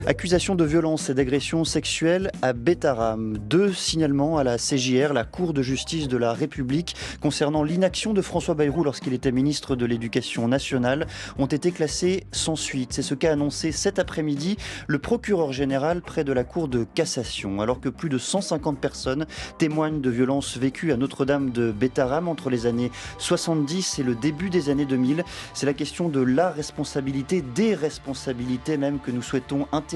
Accusation de violence et d'agression sexuelle à Bétarame. 2 signalements à la CJR, la Cour de justice de la République, concernant l'inaction de François Bayrou lorsqu'il était ministre de l'Éducation nationale, ont été classés sans suite. C'est ce qu'a annoncé cet après-midi le procureur général près de la Cour de cassation. Alors que plus de 150 personnes témoignent de violences vécues à Notre-Dame de Bétarame entre les années 70 et le début des années 2000, c'est la question de la responsabilité, des responsabilités même, que nous souhaitons interroger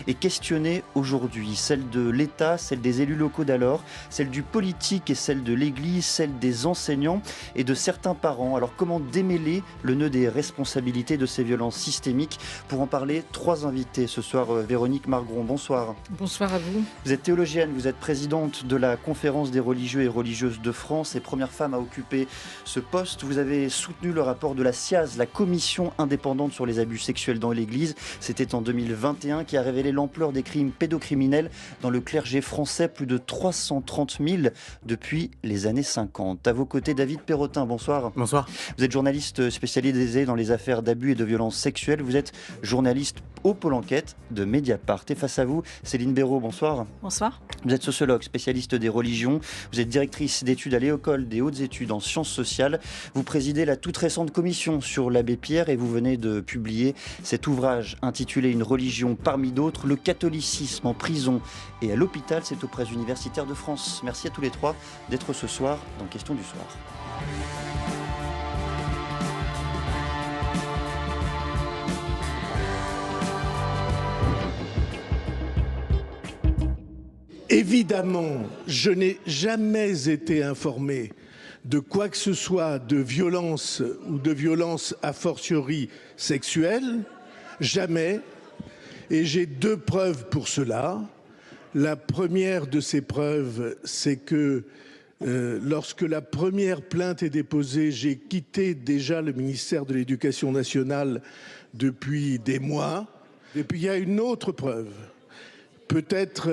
et questionner aujourd'hui. Celle de l'État, celle des élus locaux d'alors, celle du politique et celle de l'Église, celle des enseignants et de certains parents. Alors comment démêler le nœud des responsabilités de ces violences systémiques? Pour en parler, 3 invités ce soir. Véronique Margron, bonsoir. Bonsoir à vous. Vous êtes théologienne, vous êtes présidente de la Conférence des religieux et religieuses de France et première femme à occuper ce poste. Vous avez soutenu le rapport de la CIAZ, la Commission indépendante sur les abus sexuels dans l'Église. C'était en 2021, qui a révélé l'ampleur des crimes pédocriminels dans le clergé français, plus de 330 000 depuis les années 50. À vos côtés, David Perrotin, bonsoir. Bonsoir. Vous êtes journaliste spécialisé dans les affaires d'abus et de violences sexuelles. Vous êtes journaliste au pôle enquête de Mediapart. Et face à vous, Céline Béraud, bonsoir. Bonsoir. Vous êtes sociologue, spécialiste des religions. Vous êtes directrice d'études à l'École des hautes études en sciences sociales. Vous présidez la toute récente commission sur l'abbé Pierre et vous venez de publier cet ouvrage intitulé Une religion parmi d'autres, le catholicisme en prison et à l'hôpital. C'est aux presses universitaires de France. Merci à tous les 3 d'être ce soir dans Question du soir. Évidemment, je n'ai jamais été informé de quoi que ce soit de violence ou de violence a fortiori sexuelle. Jamais. Et j'ai 2 preuves pour cela. La première de ces preuves, c'est que lorsque la première plainte est déposée, j'ai quitté déjà le ministère de l'Éducation nationale depuis des mois. Et puis il y a une autre preuve, peut-être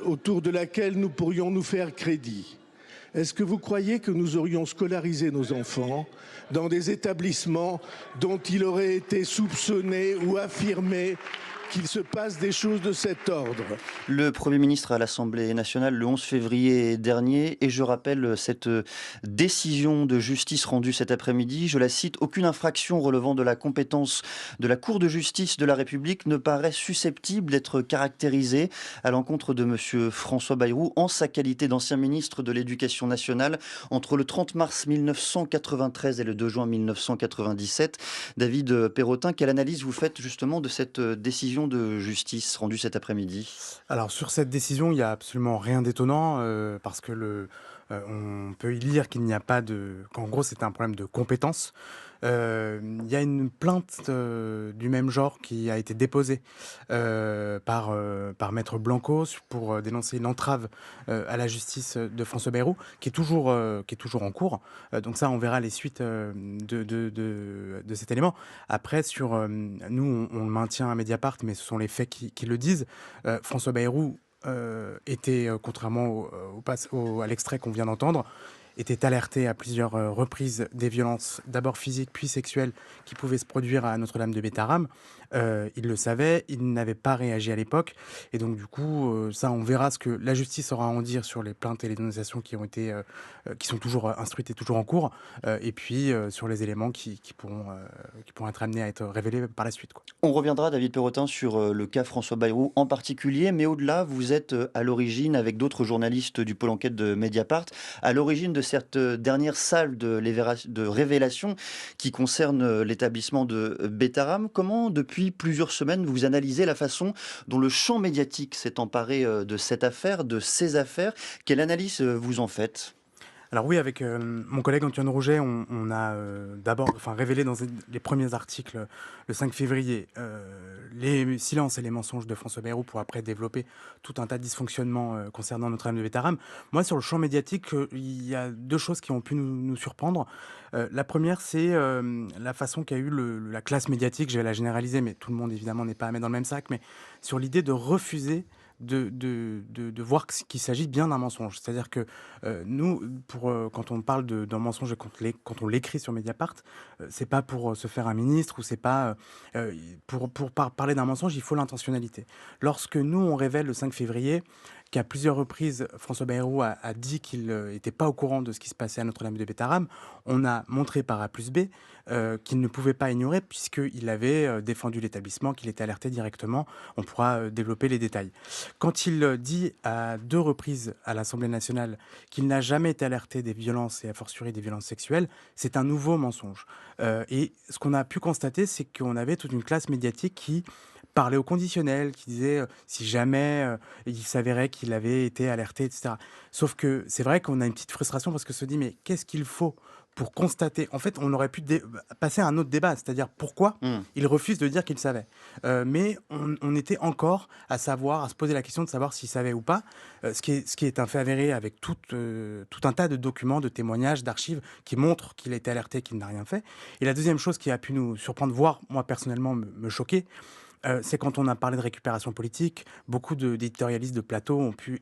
autour de laquelle nous pourrions nous faire crédit. Est-ce que vous croyez que nous aurions scolarisé nos enfants dans des établissements dont il aurait été soupçonné ou affirmé qu'il se passe des choses de cet ordre? Le Premier ministre à l'Assemblée nationale le 11 février dernier, et je rappelle cette décision de justice rendue cet après-midi, je la cite: aucune infraction relevant de la compétence de la Cour de justice de la République ne paraît susceptible d'être caractérisée à l'encontre de M. François Bayrou en sa qualité d'ancien ministre de l'Éducation nationale entre le 30 mars 1993 et le 2 juin 1997. David Perrotin, quelle analyse vous faites justement de cette décision de justice rendue cet après-midi? Alors sur cette décision, il n'y a absolument rien d'étonnant parce que on peut y lire qu'il n'y a pas qu'en gros c'est un problème de compétence. Il y a une plainte du même genre qui a été déposée par Maître Blanco pour dénoncer une entrave à la justice de François Bayrou qui est toujours en cours. Donc ça, on verra les suites de cet élément. Après, nous, on le maintient à Mediapart, mais ce sont les faits qui le disent. François Bayrou était, contrairement à l'extrait qu'on vient d'entendre, était alerté à plusieurs reprises des violences, d'abord physiques puis sexuelles, qui pouvaient se produire à Notre-Dame de Bétarame. Il le savait, il n'avait pas réagi à l'époque. Et donc du coup, ça, on verra ce que la justice aura à en dire sur les plaintes et les dénonciations qui sont toujours instruites et toujours en cours. Et puis sur les éléments qui pourront être amenés à être révélés par la suite, quoi. On reviendra, David Perrotin, sur le cas François Bayrou en particulier, mais au-delà, vous êtes à l'origine, avec d'autres journalistes du pôle enquête de Mediapart, à l'origine de cette dernière salle de révélation qui concerne l'établissement de Bétarame. Comment, depuis plusieurs semaines, vous analysez la façon dont le champ médiatique s'est emparé de cette affaire, de ces affaires? Quelle analyse vous en faites? Alors oui, avec mon collègue Antoine Rouget, on a d'abord révélé dans les premiers articles le 5 février les silences et les mensonges de François Bayrou pour après développer tout un tas de dysfonctionnements concernant Notre-Dame de Bétarame. Moi, sur le champ médiatique, il y a 2 choses qui ont pu nous surprendre. La première, c'est la façon qu'a eu la classe médiatique, je vais la généraliser, mais tout le monde évidemment n'est pas à mettre dans le même sac, mais sur l'idée de refuser de voir qu'il s'agit bien d'un mensonge. C'est-à-dire que nous, quand on parle d'un mensonge et quand on l'écrit sur Mediapart, c'est pas pour se faire un ministre ou c'est pas parler d'un mensonge, il faut l'intentionnalité. Lorsque nous, on révèle le 5 février qu'à plusieurs reprises, François Bayrou a dit qu'il n'était pas au courant de ce qui se passait à Notre-Dame-de-Bétarame, on a montré par A plus B qu'il ne pouvait pas ignorer puisqu'il avait défendu l'établissement, qu'il était alerté directement. On pourra développer les détails. Quand il dit à 2 reprises à l'Assemblée nationale qu'il n'a jamais été alerté des violences et a fortiori des violences sexuelles, c'est un nouveau mensonge. Et ce qu'on a pu constater, c'est qu'on avait toute une classe médiatique qui parlait au conditionnel, qui disait si jamais il s'avérait qu'il avait été alerté, etc. Sauf que c'est vrai qu'on a une petite frustration parce que se dit mais qu'est-ce qu'il faut pour constater. En fait, on aurait pu passer à un autre débat, c'est-à-dire pourquoi il refuse de dire qu'il savait. Mais on était encore à se poser la question de savoir s'il savait ou pas, ce qui est un fait avéré avec tout un tas de documents, de témoignages, d'archives qui montrent qu'il a été alerté, qu'il n'a rien fait. Et la deuxième chose qui a pu nous surprendre, voire moi personnellement me choquer, c'est quand on a parlé de récupération politique, beaucoup d'éditorialistes de plateau ont pu,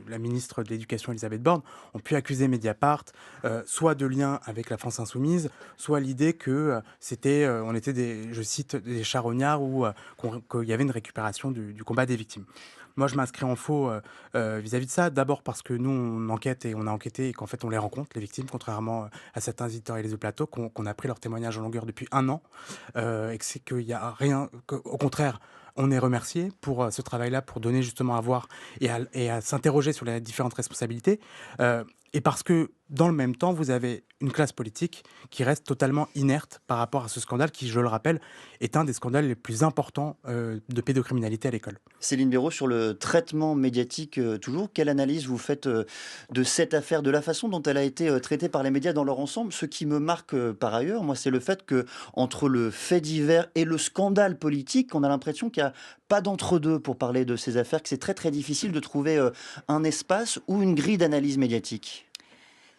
la ministre de l'Éducation Elisabeth Borne, ont pu accuser Mediapart, soit de lien avec la France Insoumise, soit l'idée que on était je cite, des charognards ou qu'il y avait une récupération du combat des victimes. Moi, je m'inscris en faux vis-à-vis de ça. D'abord parce que nous, on enquête et on a enquêté et qu'en fait, on les rencontre, les victimes, contrairement à certains éditorialistes de plateau qu'on a pris leurs témoignages en longueur depuis 1 an. Et que c'est qu'il n'y a rien... Au contraire, on est remercié pour ce travail-là, pour donner justement à voir et à s'interroger sur les différentes responsabilités. Et parce que, dans le même temps, vous avez une classe politique qui reste totalement inerte par rapport à ce scandale qui, je le rappelle, est un des scandales les plus importants de pédocriminalité à l'école. Céline Béraud, sur le traitement médiatique, toujours, quelle analyse vous faites de cette affaire, de la façon dont elle a été traitée par les médias dans leur ensemble? Ce qui me marque par ailleurs, moi, c'est le fait que entre le fait divers et le scandale politique, on a l'impression qu'il n'y a pas d'entre-deux pour parler de ces affaires, que c'est très très difficile de trouver un espace ou une grille d'analyse médiatique.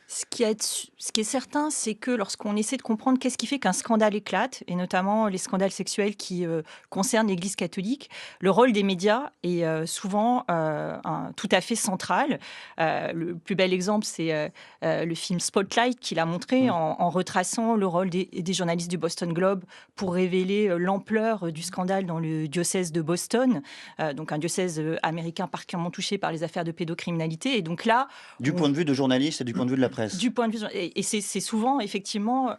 Ce qui est certain, c'est que lorsqu'on essaie de comprendre qu'est-ce qui fait qu'un scandale éclate, et notamment les scandales sexuels qui concernent l'Église catholique, le rôle des médias est souvent tout à fait central. Le plus bel exemple, c'est le film Spotlight qui l'a montré en retraçant le rôle des journalistes du Boston Globe pour révéler l'ampleur du scandale dans le diocèse de Boston, donc un diocèse américain particulièrement touché par les affaires de pédocriminalité. Et donc là, du point de vue de journalistes et du point de vue de la presse. Du point de vue, et c'est souvent effectivement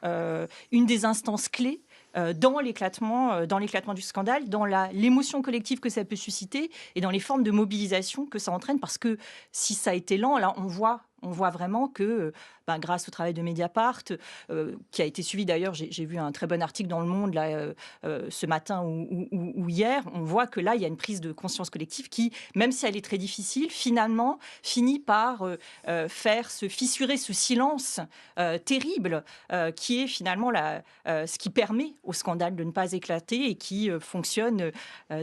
une des instances clés dans l'éclatement du scandale, dans l'émotion collective que ça peut susciter et dans les formes de mobilisation que ça entraîne. Parce que si ça a été lent, là, on voit vraiment que, grâce au travail de Mediapart, qui a été suivi d'ailleurs, j'ai vu un très bon article dans Le Monde là, ce matin ou hier, on voit que là, il y a une prise de conscience collective qui, même si elle est très difficile, finalement, finit par faire se fissurer ce silence terrible qui est finalement ce qui permet au scandale de ne pas éclater et qui fonctionne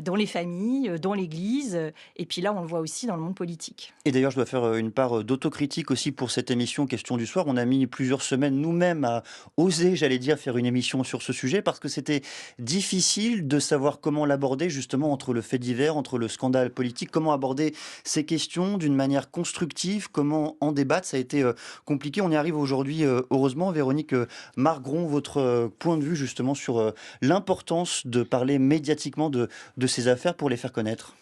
dans les familles, dans l'Église, et puis là, on le voit aussi dans le monde politique. Et d'ailleurs, je dois faire une part d'autocritique aussi pour cette émission Question du soir. On a mis plusieurs semaines nous-mêmes à oser, j'allais dire, faire une émission sur ce sujet parce que c'était difficile de savoir comment l'aborder justement entre le fait divers, entre le scandale politique, comment aborder ces questions d'une manière constructive, comment en débattre. Ça a été compliqué. On y arrive aujourd'hui, heureusement. Véronique Margron, votre point de vue justement sur l'importance de parler médiatiquement de ces affaires pour les faire connaître.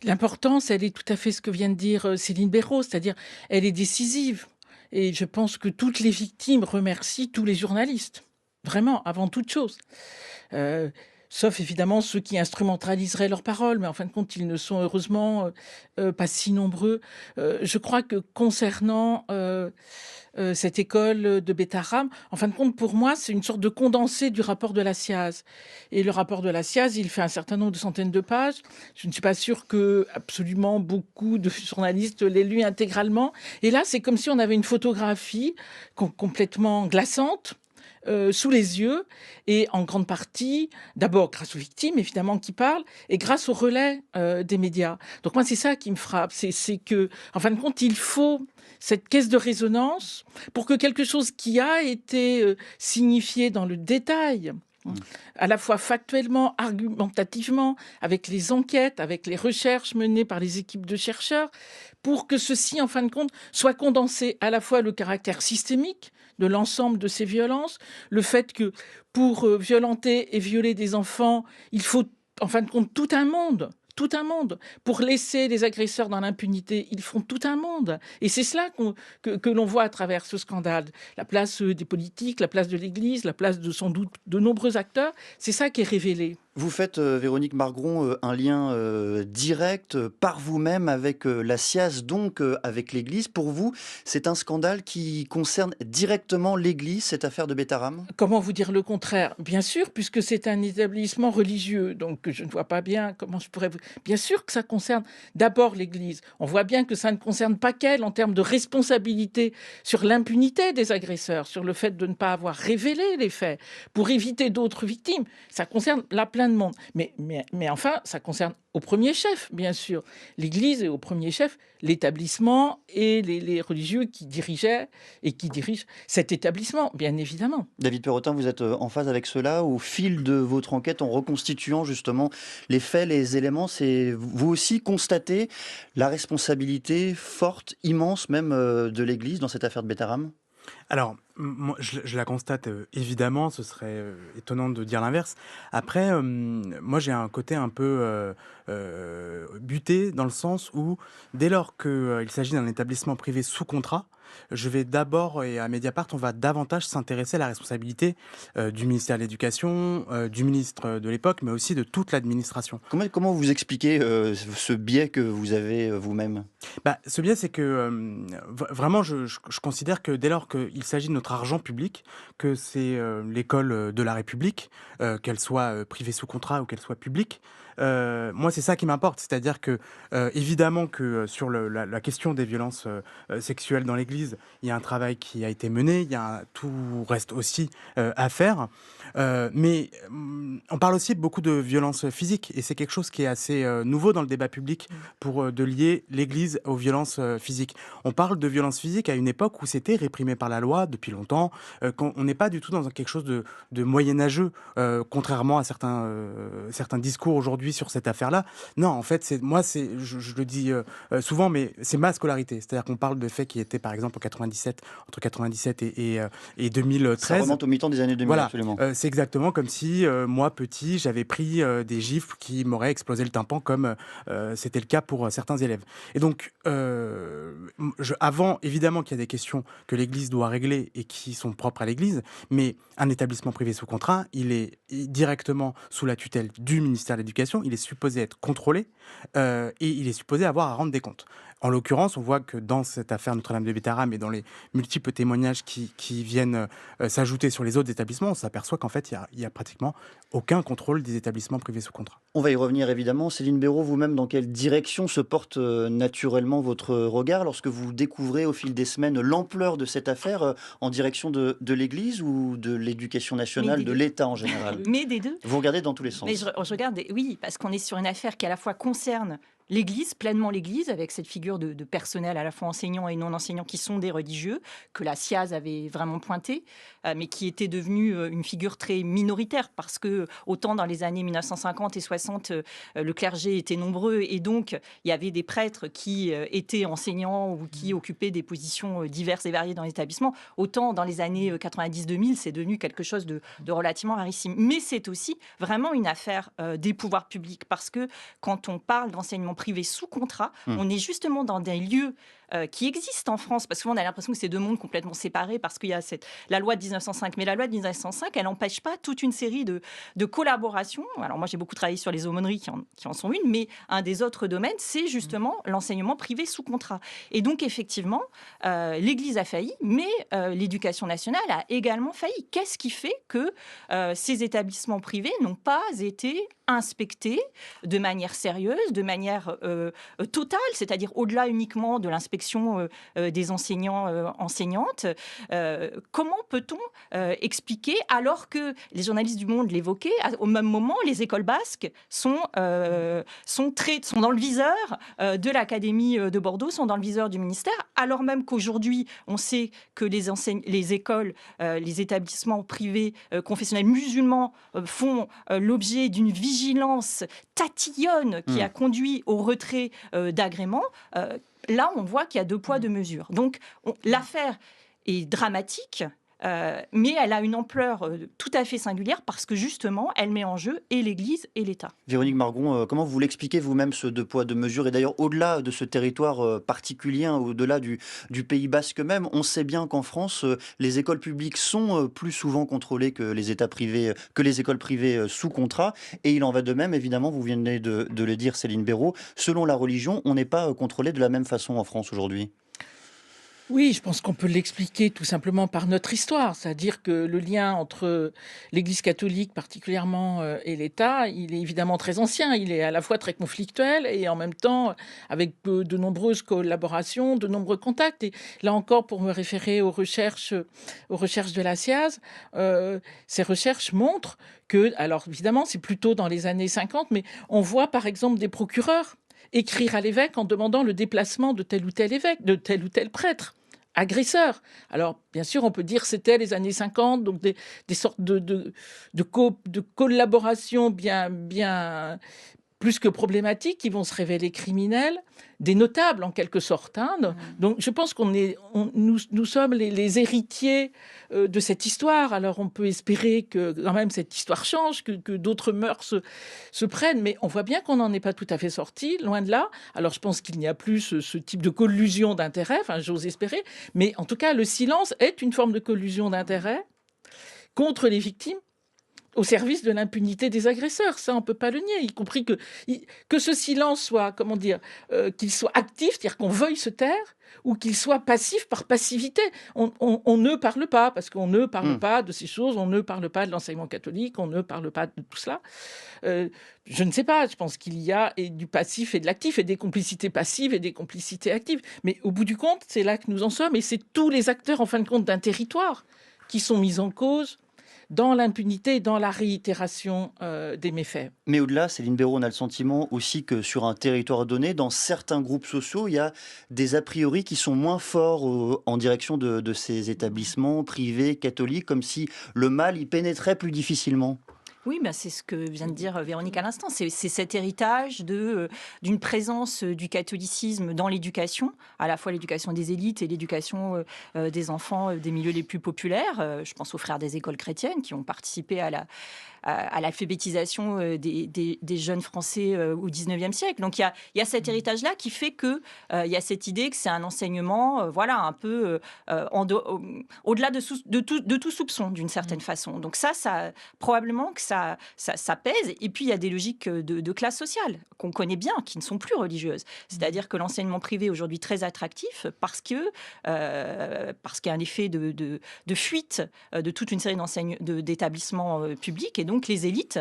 L'importance, elle est tout à fait ce que vient de dire Céline Béraud, c'est-à-dire elle est décisive. Et je pense que toutes les victimes remercient tous les journalistes, vraiment, avant toute chose. Sauf évidemment ceux qui instrumentaliseraient leurs paroles, mais en fin de compte, ils ne sont heureusement pas si nombreux. Je crois que concernant cette école de Bétarame, en fin de compte, pour moi, c'est une sorte de condensé du rapport de la SIAZ. Et le rapport de la SIAZ, il fait un certain nombre de centaines de pages. Je ne suis pas sûre que absolument beaucoup de journalistes l'aient lu intégralement. Et là, c'est comme si on avait une photographie complètement glaçante, sous les yeux, et en grande partie, d'abord grâce aux victimes, évidemment, qui parlent, et grâce au relais des médias. Donc moi, c'est ça qui me frappe, c'est que, en fin de compte, il faut cette caisse de résonance pour que quelque chose qui a été signifié dans le détail à la fois factuellement, argumentativement, avec les enquêtes, avec les recherches menées par les équipes de chercheurs, pour que ceci, en fin de compte, soit condensé à la fois le caractère systémique de l'ensemble de ces violences, le fait que pour violenter et violer des enfants, il faut, en fin de compte, tout un monde. Tout un monde. Pour laisser les agresseurs dans l'impunité, ils font tout un monde. Et c'est cela que l'on voit à travers ce scandale. La place des politiques, la place de l'Église, la place de sans doute de nombreux acteurs, c'est ça qui est révélé. Vous faites, Véronique Margron, un lien direct par vous-même avec la SIAZ, donc avec l'Église. Pour vous, c'est un scandale qui concerne directement l'Église, cette affaire de Betaram? Comment vous dire le contraire? Bien sûr, puisque c'est un établissement religieux, donc je ne vois pas bien comment je pourrais... Bien sûr que ça concerne d'abord l'Église. On voit bien que ça ne concerne pas qu'elle en termes de responsabilité sur l'impunité des agresseurs, sur le fait de ne pas avoir révélé les faits pour éviter d'autres victimes. Ça concerne plein de monde. Mais enfin, ça concerne au premier chef, bien sûr, l'Église et au premier chef l'établissement et les religieux qui dirigeaient et qui dirigent cet établissement, bien évidemment. David Perrotin, vous êtes en phase avec cela au fil de votre enquête en reconstituant justement les faits, les éléments. C'est vous aussi constatez la responsabilité forte, immense même de l'Église dans cette affaire de Betaram? Alors, moi, je la constate évidemment, ce serait étonnant de dire l'inverse. Après, moi j'ai un côté un peu buté dans le sens où dès lors qu'il s'agit d'un établissement privé sous contrat, je vais d'abord, et à Mediapart, on va davantage s'intéresser à la responsabilité du ministère de l'Éducation, du ministre de l'époque, mais aussi de toute l'administration. Comment vous expliquez ce biais que vous avez vous-même? Ce biais, c'est que vraiment, je considère que dès lors qu'il s'agit de notre argent public, que c'est l'école de la République, qu'elle soit privée sous contrat ou qu'elle soit publique, moi, c'est ça qui m'importe. C'est-à-dire que, évidemment, que sur la question des violences sexuelles dans l'Église, il y a un travail qui a été mené, tout reste aussi à faire. Mais on parle aussi beaucoup de violences physiques, et c'est quelque chose qui est assez nouveau dans le débat public pour de lier l'Église aux violences physiques. On parle de violences physiques à une époque où c'était réprimé par la loi depuis longtemps, qu'on n'est pas du tout dans quelque chose de moyenâgeux, contrairement à certains discours aujourd'hui sur cette affaire-là. Non, en fait, je le dis souvent, mais c'est ma scolarité. C'est-à-dire qu'on parle de faits qui étaient, par exemple, entre 97 et 2013. Ça remonte au mi-temps des années 2000, voilà, absolument. c'est exactement comme si, moi, petit, j'avais pris des gifles qui m'auraient explosé le tympan, comme c'était le cas pour certains élèves. Et donc, avant, évidemment qu'il y a des questions que l'Église doit régler et qui sont propres à l'Église, mais un établissement privé sous contrat, il est directement sous la tutelle du ministère de l'Éducation, il est supposé être contrôlé et il est supposé avoir à rendre des comptes. En l'occurrence, on voit que dans cette affaire Notre-Dame de Betaram et dans les multiples témoignages qui viennent s'ajouter sur les autres établissements, on s'aperçoit qu'en fait, il y a pratiquement aucun contrôle des établissements privés sous contrat. On va y revenir évidemment. Céline Béraud, vous-même, dans quelle direction se porte naturellement votre regard lorsque vous découvrez au fil des semaines l'ampleur de cette affaire en direction de l'Église ou de l'Éducation nationale, de l'État en général? Mais des deux. Vous regardez dans tous les sens. Mais je regarde, oui, parce qu'on est sur une affaire qui à la fois concerne l'Église, pleinement l'Église, avec cette figure de personnel à la fois enseignants et non enseignants qui sont des religieux, que la SIAZ avait vraiment pointé, mais qui était devenue une figure très minoritaire, parce que autant dans les années 1950 et 60, le clergé était nombreux, et donc il y avait des prêtres qui étaient enseignants ou qui occupaient des positions diverses et variées dans l'établissement, autant dans les années 90-2000, c'est devenu quelque chose de relativement rarissime. Mais c'est aussi vraiment une affaire des pouvoirs publics, parce que quand on parle d'enseignement privé sous contrat, on est justement dans des lieux qui existent en France, parce que souvent on a l'impression que c'est deux mondes complètement séparés, parce qu'il y a la loi de 1905, mais la loi de 1905, elle n'empêche pas toute une série de collaborations. Alors moi j'ai beaucoup travaillé sur les aumôneries qui en sont une, mais un des autres domaines, c'est justement l'enseignement privé sous contrat. Et donc effectivement, l'Église a failli, mais l'Éducation nationale a également failli. Qu'est-ce qui fait que ces établissements privés n'ont pas été inspectés de manière sérieuse, de manière totale, c'est-à-dire au-delà uniquement de l'inspection protection des enseignants, enseignantes. Comment peut-on expliquer, alors que les journalistes du Monde l'évoquaient, au même moment, les écoles basques sont dans le viseur de l'Académie de Bordeaux, sont dans le viseur du ministère, alors même qu'aujourd'hui, on sait que les écoles, les établissements privés confessionnels musulmans font l'objet d'une vigilance tatillonne qui a conduit au retrait d'agréments. Là, on voit qu'il y a deux poids, deux mesures. Donc, l'affaire est dramatique, mais elle a une ampleur tout à fait singulière parce que justement, elle met en jeu et l'Église et l'État. Véronique Margon, comment vous l'expliquez vous-même, ce deux poids, deux mesures? Et d'ailleurs, au-delà de ce territoire particulier, au-delà du Pays Basque même, on sait bien qu'en France, les écoles publiques sont plus souvent contrôlées que les écoles privées sous contrat. Et il en va de même, évidemment, vous venez de le dire, Céline Béraud, selon la religion, on n'est pas contrôlé de la même façon en France aujourd'hui. Oui, je pense qu'on peut l'expliquer tout simplement par notre histoire, c'est-à-dire que le lien entre l'Église catholique particulièrement et l'État, il est évidemment très ancien, il est à la fois très conflictuel et en même temps avec de nombreuses collaborations, de nombreux contacts. Et là encore, pour me référer aux recherches de la SIAZ, ces recherches montrent que, alors évidemment, c'est plutôt dans les années 50, mais on voit par exemple des procureurs écrire à l'évêque en demandant le déplacement de tel ou tel évêque, de tel ou tel prêtre, agresseur. Alors, bien sûr, on peut dire que c'était les années 50, donc des sortes de collaborations bien plus que problématiques, qui vont se révéler criminelles, des notables en quelque sorte. Donc je pense nous sommes les héritiers de cette histoire. Alors on peut espérer que quand même cette histoire change, que d'autres mœurs se prennent, mais on voit bien qu'on n'en est pas tout à fait sorti, loin de là. Alors je pense qu'il n'y a plus ce type de collusion d'intérêts, enfin j'ose espérer, mais en tout cas le silence est une forme de collusion d'intérêts contre les victimes, au service de l'impunité des agresseurs. Ça, on ne peut pas le nier, y compris que ce silence soit, qu'il soit actif, c'est-à-dire qu'on veuille se taire, ou qu'il soit passif par passivité. On ne parle pas, parce qu'on ne parle pas de ces choses, on ne parle pas de l'enseignement catholique, on ne parle pas de tout cela. Je ne sais pas, je pense qu'il y a du passif et de l'actif, et des complicités passives et des complicités actives. Mais au bout du compte, c'est là que nous en sommes, et c'est tous les acteurs, en fin de compte, d'un territoire qui sont mis en cause dans l'impunité et dans la réitération des méfaits. Mais au-delà, Céline Béraud, on a le sentiment aussi que sur un territoire donné, dans certains groupes sociaux, il y a des a priori qui sont moins forts en direction de ces établissements privés, catholiques, comme si le mal y pénétrait plus difficilement. Oui, c'est ce que vient de dire Véronique à l'instant. C'est cet héritage d'une présence du catholicisme dans l'éducation, à la fois l'éducation des élites et l'éducation des enfants des milieux les plus populaires. Je pense aux frères des écoles chrétiennes qui ont participé à l'alphabétisation des jeunes Français au XIXe siècle. Donc il y a cet héritage-là qui fait qu'il y a cette idée que c'est un enseignement un peu au-delà de tout soupçon, d'une certaine façon. Donc ça probablement que ça pèse. Et puis il y a des logiques de classe sociale qu'on connaît bien, qui ne sont plus religieuses. C'est-à-dire que l'enseignement privé est aujourd'hui très attractif parce qu'il y a un effet de fuite de toute une série d'établissements publics, et donc les élites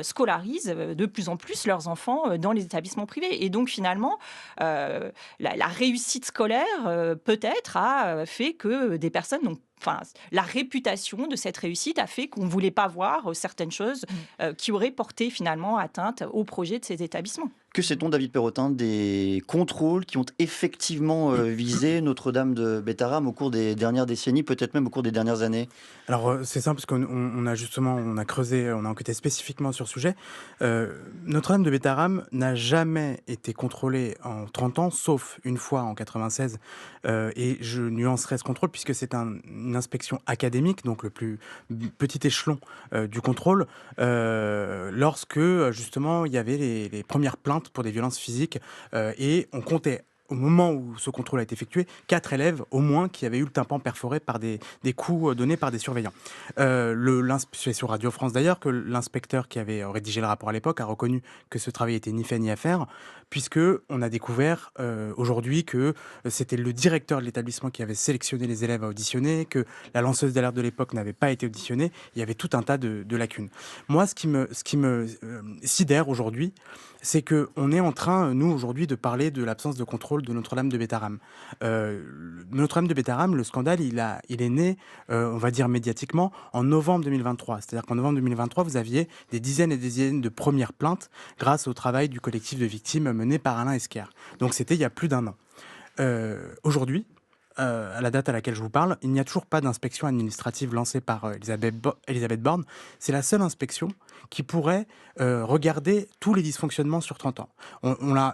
scolarisent de plus en plus leurs enfants dans les établissements privés. Et donc finalement, la réussite scolaire peut-être a fait que des personnes n'ont la réputation de cette réussite a fait qu'on ne voulait pas voir certaines choses qui auraient porté finalement atteinte au projet de ces établissements. Que sait-on, David Perrotin, des contrôles qui ont effectivement visé Notre-Dame de Bétharram au cours des dernières décennies, peut-être même au cours des dernières années? Alors c'est simple, parce qu'on a creusé, on a enquêté spécifiquement sur ce sujet. Notre-Dame de Bétharram n'a jamais été contrôlée en 30 ans, sauf une fois en 96. Et je nuancerai ce contrôle puisque c'est une inspection académique, donc le plus petit échelon du contrôle, lorsque justement il y avait les premières plaintes pour des violences physiques, et on comptait, au moment où ce contrôle a été effectué, 4 élèves au moins qui avaient eu le tympan perforé par des coups donnés par des surveillants. C'est sur Radio France d'ailleurs que l'inspecteur qui avait rédigé le rapport à l'époque a reconnu que ce travail était ni fait ni à faire, puisque on a découvert aujourd'hui que c'était le directeur de l'établissement qui avait sélectionné les élèves à auditionner, que la lanceuse d'alerte de l'époque n'avait pas été auditionnée. Il y avait tout un tas de lacunes. Moi, ce qui me sidère aujourd'hui, c'est qu'on est en train, nous, aujourd'hui, de parler de l'absence de contrôle de Notre-Dame de Bétharram. Notre-Dame de Bétharram, le scandale, il est né, on va dire médiatiquement, en novembre 2023. C'est-à-dire qu'en novembre 2023, vous aviez des dizaines et des dizaines de premières plaintes grâce au travail du collectif de victimes mené par Alain Esquer. Donc c'était il y a plus d'1 an. Aujourd'hui, à la date à laquelle je vous parle, il n'y a toujours pas d'inspection administrative lancée par Elisabeth Borne. C'est la seule inspection qui pourrait regarder tous les dysfonctionnements sur 30 ans.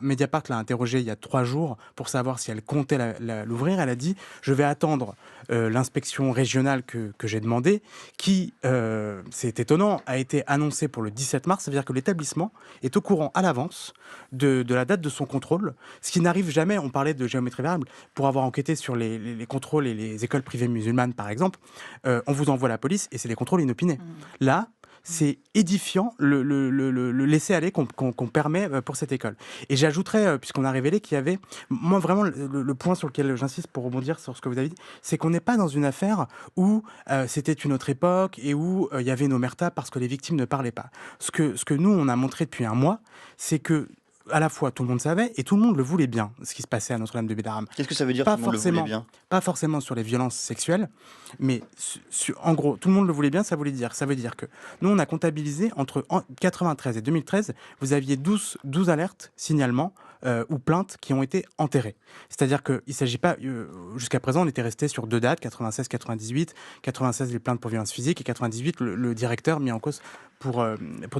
Mediapart l'a interrogée il y a 3 jours pour savoir si elle comptait l'ouvrir. Elle a dit « Je vais attendre l'inspection régionale que j'ai demandée, qui, c'est étonnant, a été annoncée pour le 17 mars. Ça veut dire que l'établissement est au courant à l'avance de la date de son contrôle, ce qui n'arrive jamais. On parlait de géométrie variable. Pour avoir enquêté sur les contrôles et les écoles privées musulmanes, par exemple, on vous envoie la police et c'est des contrôles inopinés. Là, c'est édifiant le laisser-aller qu'on permet pour cette école. Et j'ajouterais, puisqu'on a révélé qu'il y avait... Moi, vraiment, le point sur lequel j'insiste pour rebondir sur ce que vous avez dit, c'est qu'on n'est pas dans une affaire où c'était une autre époque et où il y avait une omerta parce que les victimes ne parlaient pas. Ce que nous, on a montré depuis 1 mois, c'est que à la fois tout le monde savait et tout le monde le voulait bien, ce qui se passait à Notre-Dame de Bétharram. Qu'est-ce que ça veut dire tout le monde le voulait bien ? Pas forcément sur les violences sexuelles, mais en gros, tout le monde le voulait bien, ça veut dire que nous, on a comptabilisé entre 1993 et 2013, vous aviez 12 alertes, signalements ou plaintes qui ont été enterrées. C'est-à-dire qu'il ne s'agit pas, jusqu'à présent, on était resté sur 2 dates, 96-98, 96 les plaintes pour violences physiques et 98 le directeur mis en cause pour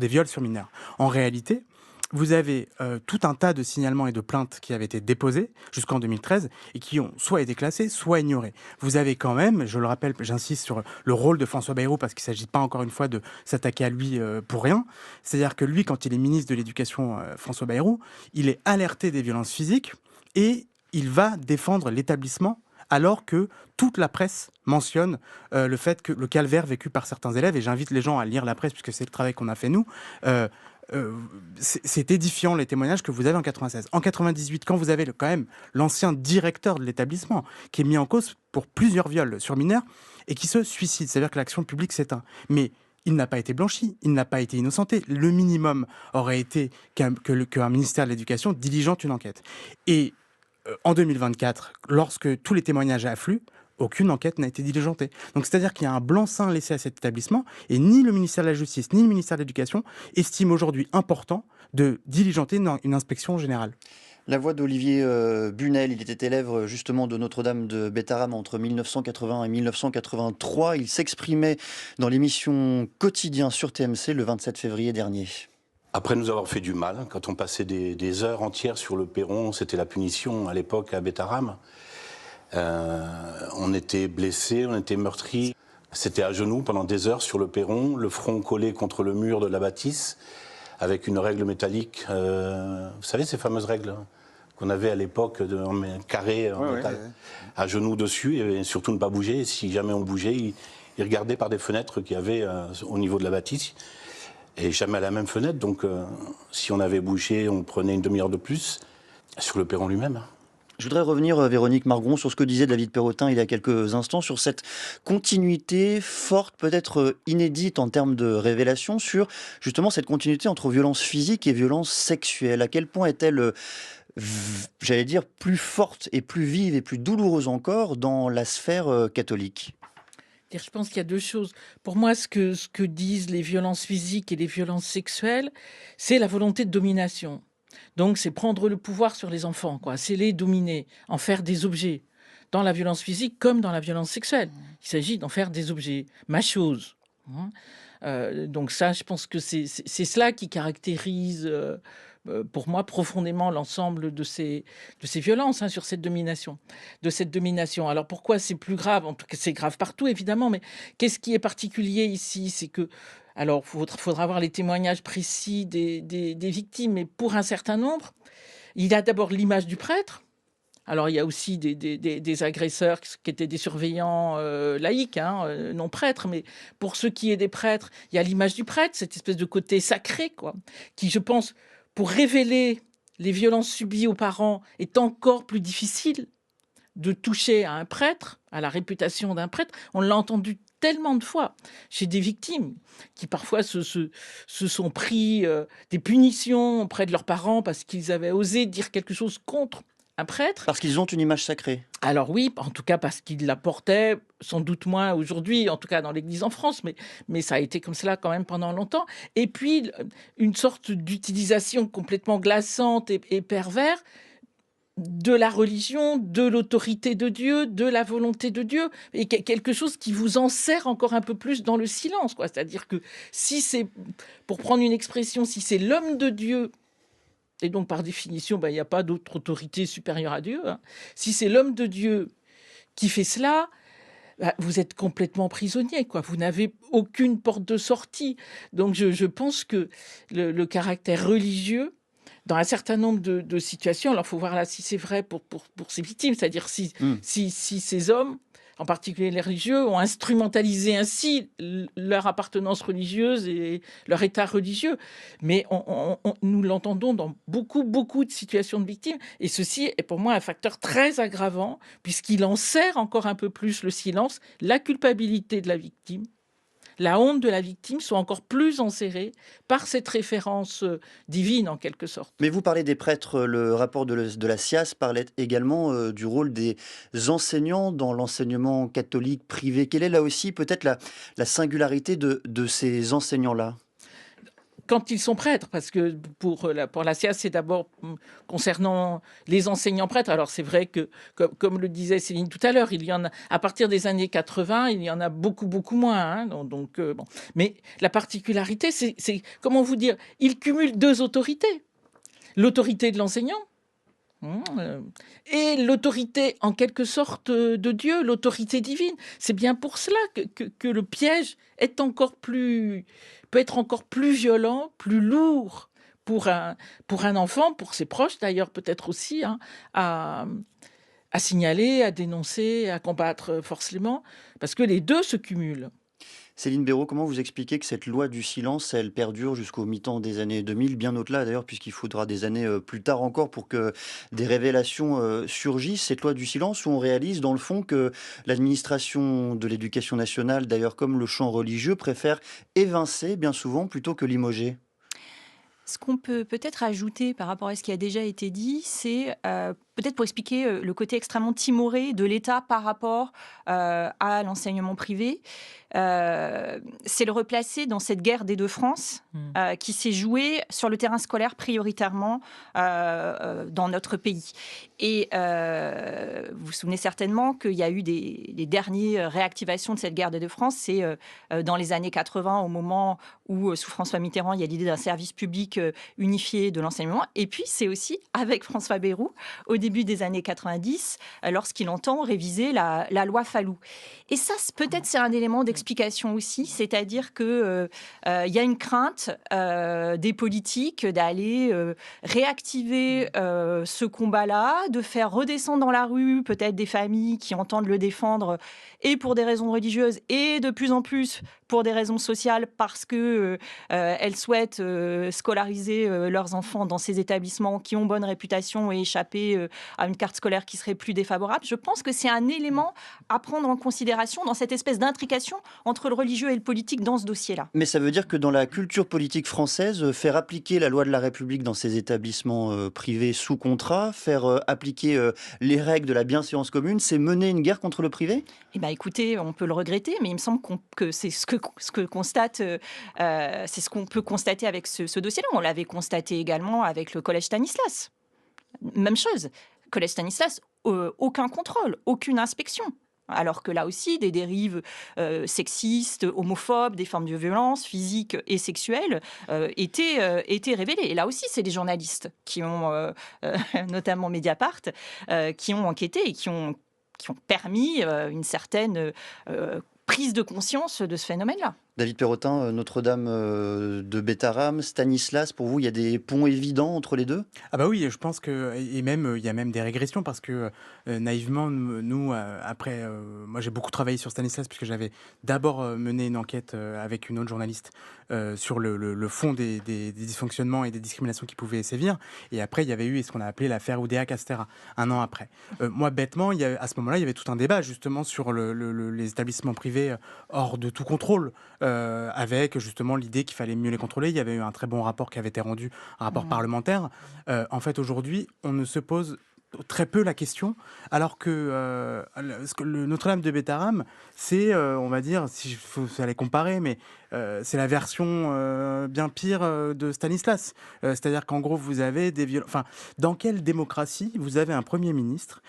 des viols sur mineurs. En réalité, vous avez tout un tas de signalements et de plaintes qui avaient été déposés jusqu'en 2013 et qui ont soit été classés, soit ignorés. Vous avez quand même, je le rappelle, j'insiste sur le rôle de François Bayrou parce qu'il ne s'agit pas encore une fois de s'attaquer à lui pour rien. C'est-à-dire que lui, quand il est ministre de l'Éducation, François Bayrou, il est alerté des violences physiques et il va défendre l'établissement alors que toute la presse mentionne le fait que le calvaire vécu par certains élèves, et j'invite les gens à lire la presse puisque c'est le travail qu'on a fait nous, c'est édifiant les témoignages que vous avez en 96. En 98, quand vous avez quand même l'ancien directeur de l'établissement qui est mis en cause pour plusieurs viols sur mineurs et qui se suicide, c'est-à-dire que l'action publique s'éteint. Mais il n'a pas été blanchi, il n'a pas été innocenté. Le minimum aurait été qu'un ministère de l'Éducation diligente une enquête. Et en 2024, lorsque tous les témoignages affluent, aucune enquête n'a été diligentée. Donc c'est-à-dire qu'il y a un blanc-seing laissé à cet établissement et ni le ministère de la Justice ni le ministère de l'Éducation estiment aujourd'hui important de diligenter une inspection générale. La voix d'Olivier Bunel, il était élève justement de Notre-Dame de Bétharram entre 1980 et 1983. Il s'exprimait dans l'émission Quotidien sur TMC le 27 février dernier. Après nous avoir fait du mal, quand on passait des heures entières sur le perron, c'était la punition à l'époque à Bétharram. On était blessés, on était meurtris. C'était à genoux pendant des heures sur le perron, le front collé contre le mur de la bâtisse, avec une règle métallique. Vous savez, ces fameuses règles qu'on avait à l'époque, en carré, en métal, à genoux dessus, et surtout ne pas bouger. Et si jamais on bougeait, ils regardaient par des fenêtres qu'il y avait au niveau de la bâtisse. Et jamais à la même fenêtre, donc si on avait bougé, on prenait une demi-heure de plus sur le perron lui-même. Je voudrais revenir, Véronique Margron, sur ce que disait David Perrotin il y a quelques instants, sur cette continuité forte, peut-être inédite en termes de révélation, sur justement cette continuité entre violence physique et violence sexuelle. À quel point est-elle, j'allais dire, plus forte et plus vive et plus douloureuse encore dans la sphère catholique ? Je pense qu'il y a 2 choses. Pour moi, ce que disent les violences physiques et les violences sexuelles, c'est la volonté de domination. Donc, c'est prendre le pouvoir sur les enfants, quoi. C'est les dominer, en faire des objets. Dans la violence physique comme dans la violence sexuelle. Il s'agit d'en faire des objets. Ma chose. Donc ça, je pense que c'est cela qui caractérise, pour moi, profondément l'ensemble de ces violences sur cette domination. Alors, pourquoi c'est plus grave ? En tout cas, c'est grave partout, évidemment, mais qu'est-ce qui est particulier ici ? C'est que alors, faudra avoir les témoignages précis des victimes, mais pour un certain nombre, il y a d'abord l'image du prêtre. Alors, il y a aussi des agresseurs qui étaient des surveillants laïcs, non prêtres, mais pour ceux qui est des prêtres, il y a l'image du prêtre, cette espèce de côté sacré, quoi, qui, je pense, pour révéler les violences subies aux parents, est encore plus difficile de toucher à un prêtre, à la réputation d'un prêtre. On l'a entendu tellement de fois chez des victimes qui parfois se sont pris des punitions auprès de leurs parents parce qu'ils avaient osé dire quelque chose contre un prêtre. Parce qu'ils ont une image sacrée. Alors oui, en tout cas parce qu'ils la portaient, sans doute moins aujourd'hui, en tout cas dans l'Église en France, mais ça a été comme cela quand même pendant longtemps. Et puis, une sorte d'utilisation complètement glaçante et pervers de la religion, de l'autorité de Dieu, de la volonté de Dieu, et quelque chose qui vous enserre encore un peu plus dans le silence, quoi. C'est-à-dire que si c'est, pour prendre une expression, si c'est l'homme de Dieu, et donc par définition, il n'y a pas d'autre autorité supérieure à Dieu, hein. Si c'est l'homme de Dieu qui fait cela, vous êtes complètement prisonnier, quoi. Vous n'avez aucune porte de sortie. Donc je pense que le caractère religieux, dans un certain nombre de situations, alors il faut voir là si c'est vrai pour ces victimes, c'est-à-dire si ces hommes, en particulier les religieux, ont instrumentalisé ainsi leur appartenance religieuse et leur état religieux. Mais nous l'entendons dans beaucoup de situations de victimes. Et ceci est pour moi un facteur très aggravant, puisqu'il enserre encore un peu plus le silence, la culpabilité de la victime, la honte de la victime sont encore plus enserrées par cette référence divine, en quelque sorte. Mais vous parlez des prêtres, le rapport de la SIAZ parlait également du rôle des enseignants dans l'enseignement catholique privé. Quelle est là aussi peut-être la singularité de ces enseignants-là ? Quand ils sont prêtres, parce que pour la SIAZ, c'est d'abord concernant les enseignants prêtres. Alors c'est vrai que, comme le disait Céline tout à l'heure, il y en a, à partir des années 80, il y en a beaucoup moins. Hein, donc, bon. Mais la particularité, c'est, comment vous dire, ils cumulent deux autorités. L'autorité de l'enseignant, et l'autorité en quelque sorte de Dieu, l'autorité divine. C'est bien pour cela que le piège peut être encore plus violent, plus lourd pour un enfant, pour ses proches d'ailleurs peut-être aussi, hein, à signaler, à dénoncer, à combattre forcément, parce que les deux se cumulent. Céline Béraud, comment vous expliquez que cette loi du silence, elle perdure jusqu'au mi-temps des années 2000, bien au-delà d'ailleurs, puisqu'il faudra des années plus tard encore pour que des révélations surgissent, cette loi du silence où on réalise dans le fond que l'administration de l'éducation nationale, d'ailleurs comme le champ religieux, préfère évincer bien souvent plutôt que limoger? Ce qu'on peut peut-être ajouter par rapport à ce qui a déjà été dit, c'est peut-être pour expliquer le côté extrêmement timoré de l'État par rapport à l'enseignement privé. C'est le replacer dans cette guerre des deux France qui s'est jouée sur le terrain scolaire prioritairement dans notre pays. Et vous vous souvenez certainement qu'il y a eu les dernières réactivations de cette guerre des deux France, c'est dans les années 80, au moment où, sous François Mitterrand, il y a l'idée d'un service public unifié de l'enseignement. Et puis, c'est aussi avec François Bayrou, au début des années 90, lorsqu'il entend réviser la loi Fallou. Et ça, peut-être, c'est un élément d'explication aussi, c'est-à-dire qu'il y a une crainte des politiques d'aller réactiver ce combat-là, de faire redescendre dans la rue peut-être des familles qui entendent le défendre et pour des raisons religieuses et de plus en plus pour des raisons sociales parce que elles souhaitent scolariser leurs enfants dans ces établissements qui ont bonne réputation et échapper à une carte scolaire qui serait plus défavorable. Je pense que c'est un élément à prendre en considération dans cette espèce d'intrication entre le religieux et le politique dans ce dossier-là. Mais ça veut dire que dans la culture politique française, faire appliquer la loi de la République dans ces établissements privés sous contrat, faire appliquer les règles de la bienséance commune, c'est mener une guerre contre le privé ? Eh bien, écoutez, on peut le regretter, mais il me semble que c'est ce que constate, c'est ce qu'on peut constater avec ce dossier-là. On l'avait constaté également avec le collège Stanislas. Même chose. Collège Stanislas, aucun contrôle, aucune inspection. Alors que là aussi, des dérives sexistes, homophobes, des formes de violence physique et sexuelle étaient révélées. Et là aussi, c'est des journalistes qui ont, notamment Mediapart, qui ont enquêté et qui ont permis une certaine prise de conscience de ce phénomène-là. David Perrotin, Notre-Dame de Bétharram, Stanislas, pour vous, il y a des ponts évidents entre les deux ? Ah bah oui, je pense que et même il y a même des régressions parce que naïvement nous après moi j'ai beaucoup travaillé sur Stanislas puisque j'avais d'abord mené une enquête avec une autre journaliste sur le fond des dysfonctionnements et des discriminations qui pouvaient sévir, et après il y avait eu ce qu'on a appelé l'affaire Oudéa-Castéra un an après. Moi bêtement, à ce moment-là, il y avait tout un débat justement sur les établissements privés hors de tout contrôle. Avec justement l'idée qu'il fallait mieux les contrôler. Il y avait eu un très bon rapport qui avait été rendu, un rapport parlementaire. En fait, aujourd'hui, on ne se pose très peu la question, alors que le Notre-Dame de Bétharram, c'est, on va dire, si faut aller comparer, mais c'est la version bien pire de Stanislas. C'est-à-dire qu'en gros, vous avez des violences. Enfin, dans quelle démocratie vous avez un Premier ministre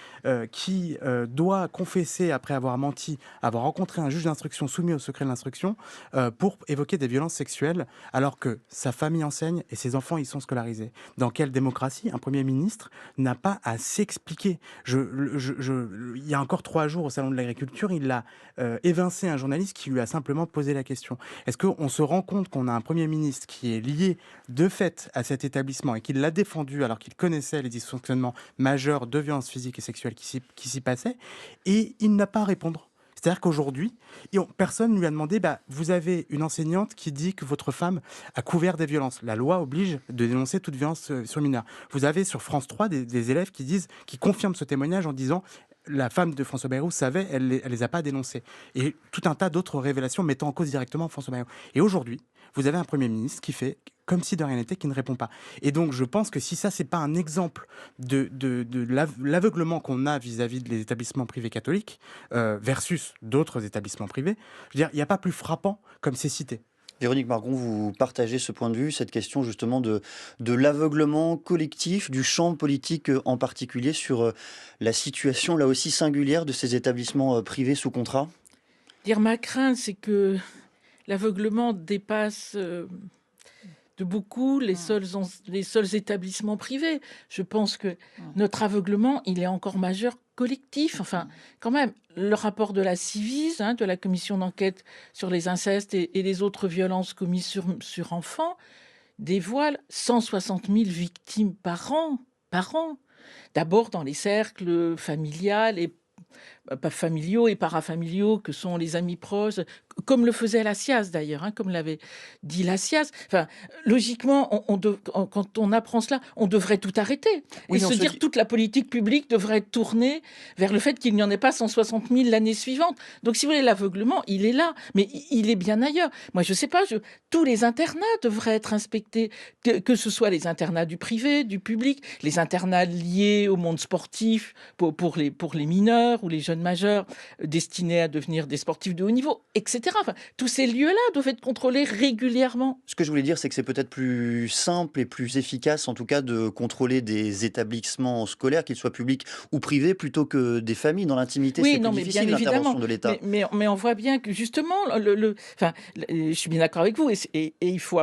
qui doit confesser après avoir menti, avoir rencontré un juge d'instruction soumis au secret de l'instruction pour évoquer des violences sexuelles, alors que sa famille enseigne et ses enfants y sont scolarisés? Dans quelle démocratie un Premier ministre n'a pas à s'expliquer? Il y a encore 3 jours au Salon de l'Agriculture, il a évincé un journaliste qui lui a simplement posé la question. Est-ce qu'on se rend compte qu'on a un Premier ministre qui est lié de fait à cet établissement et qui l'a défendu alors qu'il connaissait les dysfonctionnements majeurs de violences physiques et sexuelles qui s'y passaient, et il n'a pas à répondre? C'est-à-dire qu'aujourd'hui, personne ne lui a demandé vous avez une enseignante qui dit que votre femme a couvert des violences. La loi oblige de dénoncer toute violence sur mineur. Vous avez sur France 3 des élèves qui confirment ce témoignage en disant la femme de François Bayrou savait, elle les a pas dénoncés. Et tout un tas d'autres révélations mettant en cause directement François Bayrou. Et aujourd'hui, vous avez un Premier ministre qui fait comme si de rien n'était, qui ne répond pas. Et donc, je pense que si ça, c'est pas un exemple de l'aveuglement qu'on a vis-à-vis des établissements privés catholiques versus d'autres établissements privés, je veux dire, il n'y a pas plus frappant comme c'est cité. Véronique Margon, vous partagez ce point de vue, cette question justement de l'aveuglement collectif, du champ politique en particulier, sur la situation là aussi singulière de ces établissements privés sous contrat? Ma crainte, c'est que l'aveuglement dépasse de beaucoup les seuls établissements privés. Je pense que notre aveuglement, il est encore majeur collectif. Enfin, quand même, le rapport de la Ciivise, de la commission d'enquête sur les incestes et les autres violences commises sur enfants, dévoile 160 000 victimes par an. D'abord dans les cercles familiales et familiaux et parafamiliaux que sont les amis proches, comme le faisait la SIAZ d'ailleurs, comme l'avait dit la SIAZ. Enfin, logiquement, quand on apprend cela, on devrait tout arrêter et se dire toute la politique publique devrait être tournée vers le fait qu'il n'y en ait pas 160 000 l'année suivante. Donc, si vous voulez, l'aveuglement, il est là, mais il est bien ailleurs. Moi, je sais pas, tous les internats devraient être inspectés, que ce soit les internats du privé, du public, les internats liés au monde sportif pour les mineurs ou les jeunes majeurs destinés à devenir des sportifs de haut niveau, etc. Enfin, tous ces lieux-là doivent être contrôlés régulièrement. Ce que je voulais dire, c'est que c'est peut-être plus simple et plus efficace, en tout cas, de contrôler des établissements scolaires, qu'ils soient publics ou privés, plutôt que des familles. Dans l'intimité, c'est plus difficile, l'intervention de l'État. Mais on voit bien que, justement, je suis bien d'accord avec vous, et il faut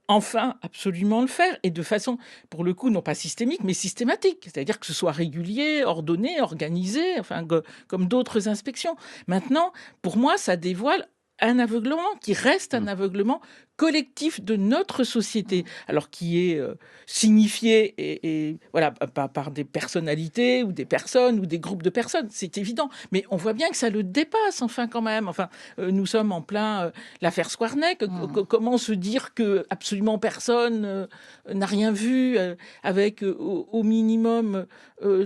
enfin absolument le faire, et de façon, pour le coup, non pas systémique, mais systématique. C'est-à-dire que ce soit régulier, ordonné, organisé, comme d'autres inspections. Maintenant, pour moi, ça dévoile un aveuglement qui reste un aveuglement collectif de notre société, alors qui est signifié et voilà, par des personnalités ou des personnes ou des groupes de personnes, c'est évident. Mais on voit bien que ça le dépasse, quand même. Nous sommes en plein l'affaire Squarneck. Comment se dire que absolument personne n'a rien vu avec au minimum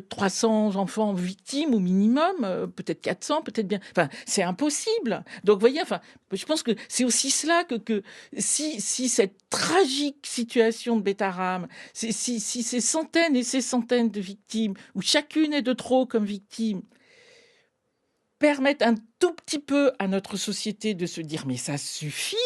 300 enfants victimes, au minimum, peut-être 400, peut-être bien. C'est impossible. Donc, vous voyez, je pense que c'est aussi cela que si cette tragique situation de Bétharram, si ces centaines et ces centaines de victimes, où chacune est de trop comme victime, permettent un tout petit peu à notre société de se dire « mais ça suffit !»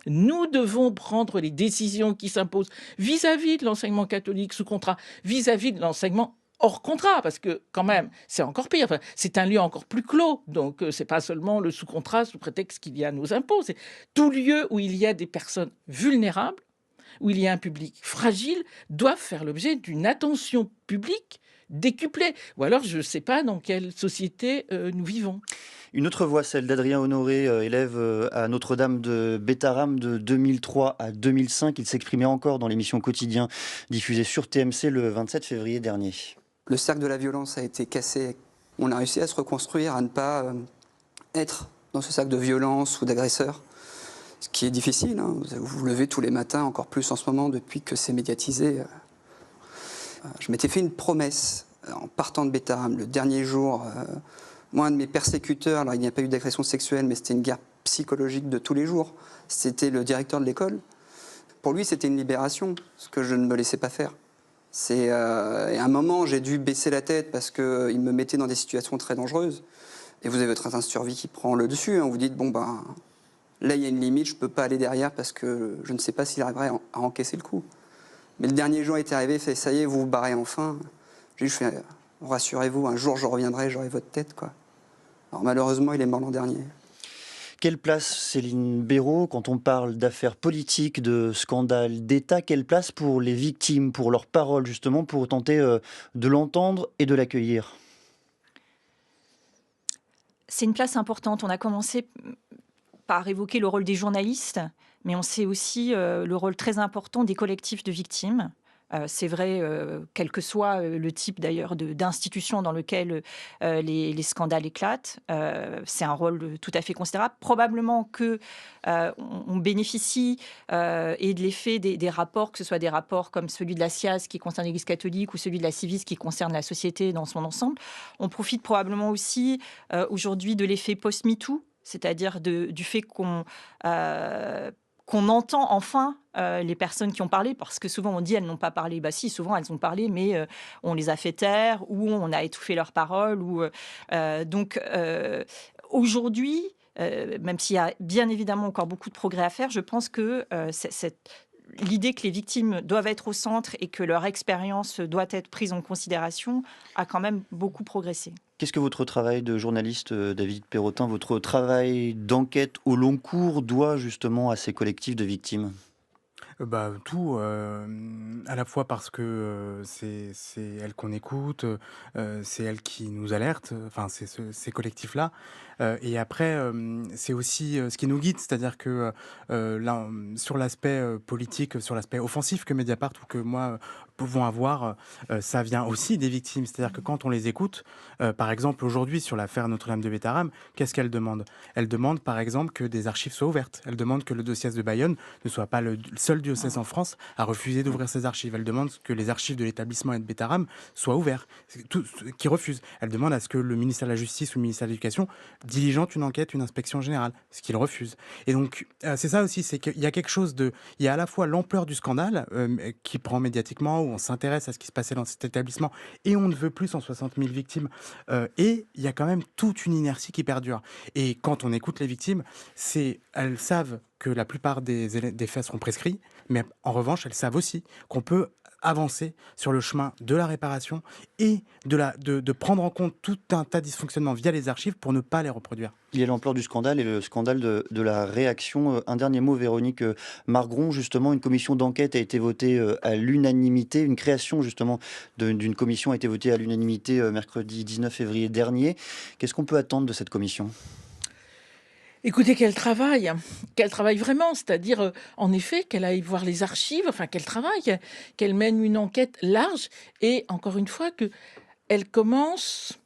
Nous devons prendre les décisions qui s'imposent vis-à-vis de l'enseignement catholique sous contrat, vis-à-vis de l'enseignement hors contrat, parce que quand même, c'est encore pire. C'est un lieu encore plus clos. Donc, c'est pas seulement le sous-contrat sous prétexte qu'il y a nos impôts. C'est tout lieu où il y a des personnes vulnérables, où il y a un public fragile, doivent faire l'objet d'une attention publique décuplée. Ou alors, je ne sais pas dans quelle société nous vivons. Une autre voix, celle d'Adrien Honoré, élève à Notre-Dame de Bétharram de 2003 à 2005. Il s'exprimait encore dans l'émission Quotidien diffusée sur TMC le 27 février dernier. Le cercle de la violence a été cassé. On a réussi à se reconstruire, à ne pas être dans ce cercle de violence ou d'agresseurs, ce qui est difficile. Vous vous levez tous les matins, encore plus en ce moment, depuis que c'est médiatisé. Je m'étais fait une promesse en partant de Bétharram, le dernier jour. Moi, un de mes persécuteurs, alors il n'y a pas eu d'agression sexuelle, mais c'était une guerre psychologique de tous les jours. C'était le directeur de l'école. Pour lui, c'était une libération, ce que je ne me laissais pas faire. Et à un moment, j'ai dû baisser la tête parce qu'ils me mettaient dans des situations très dangereuses. Et vous avez votre instinct de survie qui prend le dessus. Hein. Vous dites, bon, ben, là, il y a une limite, je ne peux pas aller derrière parce que je ne sais pas s'il arriverait à encaisser le coup. Mais le dernier jour était arrivé, fait, ça y est, vous vous barrez enfin. J'ai dit, rassurez-vous, un jour je reviendrai, j'aurai votre tête, quoi. Alors malheureusement, il est mort l'an dernier. Quelle place, Céline Béraud, quand on parle d'affaires politiques, de scandales d'État, quelle place pour les victimes, pour leurs paroles, justement, pour tenter de l'entendre et de l'accueillir? C'est une place importante. On a commencé par évoquer le rôle des journalistes, mais on sait aussi le rôle très important des collectifs de victimes. C'est vrai, quel que soit le type d'ailleurs d'institution dans lequel les scandales éclatent, c'est un rôle tout à fait considérable. Probablement que on bénéficie et de l'effet des rapports, que ce soit des rapports comme celui de la SIAZ qui concerne l'Église catholique ou celui de la Civis qui concerne la société dans son ensemble. On profite probablement aussi aujourd'hui de l'effet post-MeToo, c'est-à-dire du fait qu'on entend enfin les personnes qui ont parlé, parce que souvent on dit elles n'ont pas parlé. Bah si, souvent elles ont parlé, mais on les a fait taire ou on a étouffé leurs paroles. Donc aujourd'hui, même s'il y a bien évidemment encore beaucoup de progrès à faire, je pense que l'idée que les victimes doivent être au centre et que leur expérience doit être prise en considération a quand même beaucoup progressé. Qu'est-ce que votre travail de journaliste, David Perrotin, votre travail d'enquête au long cours doit justement à ces collectifs de victimes? Tout, à la fois parce que c'est elles qu'on écoute, c'est elles qui nous alertent, enfin ces collectifs-là. Et après, c'est aussi ce qui nous guide, c'est-à-dire que sur l'aspect politique, sur l'aspect offensif que Mediapart ou que moi pouvons avoir, ça vient aussi des victimes. C'est-à-dire que quand on les écoute, par exemple aujourd'hui sur l'affaire Notre-Dame de Bétarame, qu'est-ce qu'elle demande? Elle demande par exemple que des archives soient ouvertes. Elle demande que le diocèse de Bayonne ne soit pas le seul diocèse en France à refuser d'ouvrir ses archives. Elle demande que les archives de l'établissement et de Bétarame soient ouvertes, tout qui refuse. Elle demande à ce que le ministère de la Justice ou le ministère de l'Éducation diligente une enquête, une inspection générale, ce qu'il refuse. Et donc c'est ça aussi, c'est qu'il y a quelque chose de... Il y a à la fois l'ampleur du scandale qui prend médiatiquement, où on s'intéresse à ce qui se passait dans cet établissement et on ne veut plus 160 000 victimes. Et il y a quand même toute une inertie qui perdure. Et quand on écoute les victimes, elles savent que la plupart des faits seront prescrits, mais en revanche, elles savent aussi qu'on peut avancer sur le chemin de la réparation et de prendre en compte tout un tas de dysfonctionnements via les archives pour ne pas les reproduire. Il y a l'ampleur du scandale et le scandale de la réaction. Un dernier mot, Véronique Margron. Justement, une commission d'enquête a été votée à l'unanimité. Une création, justement, d'une commission a été votée à l'unanimité mercredi 19 février dernier. Qu'est-ce qu'on peut attendre de cette commission ? Écoutez, qu'elle travaille vraiment, c'est-à-dire, en effet, qu'elle aille voir les archives, enfin, qu'elle travaille, qu'elle mène une enquête large et, encore une fois, qu'elle commence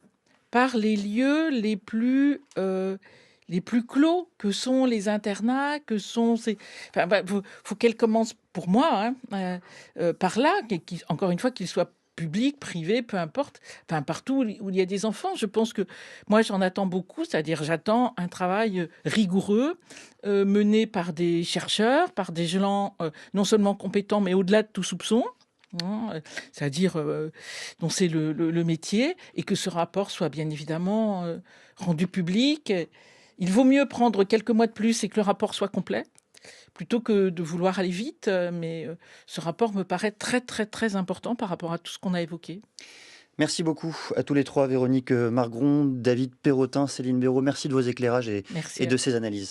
par les lieux les plus clos, que sont les internats, que sont ces... Enfin, faut qu'elle commence, pour moi, par là, encore une fois, qu'il soit public, privé, peu importe, enfin partout où il y a des enfants. Je pense que moi j'en attends beaucoup, c'est-à-dire j'attends un travail rigoureux mené par des chercheurs, par des gens non seulement compétents mais au-delà de tout soupçon. C'est-à-dire dont c'est le métier, et que ce rapport soit bien évidemment rendu public. Il vaut mieux prendre quelques mois de plus et que le rapport soit complet, plutôt que de vouloir aller vite, mais ce rapport me paraît très, très, très important par rapport à tout ce qu'on a évoqué. Merci beaucoup à tous les trois, Véronique Margron, David Perrotin, Céline Béraud. Merci de vos éclairages et de ces analyses.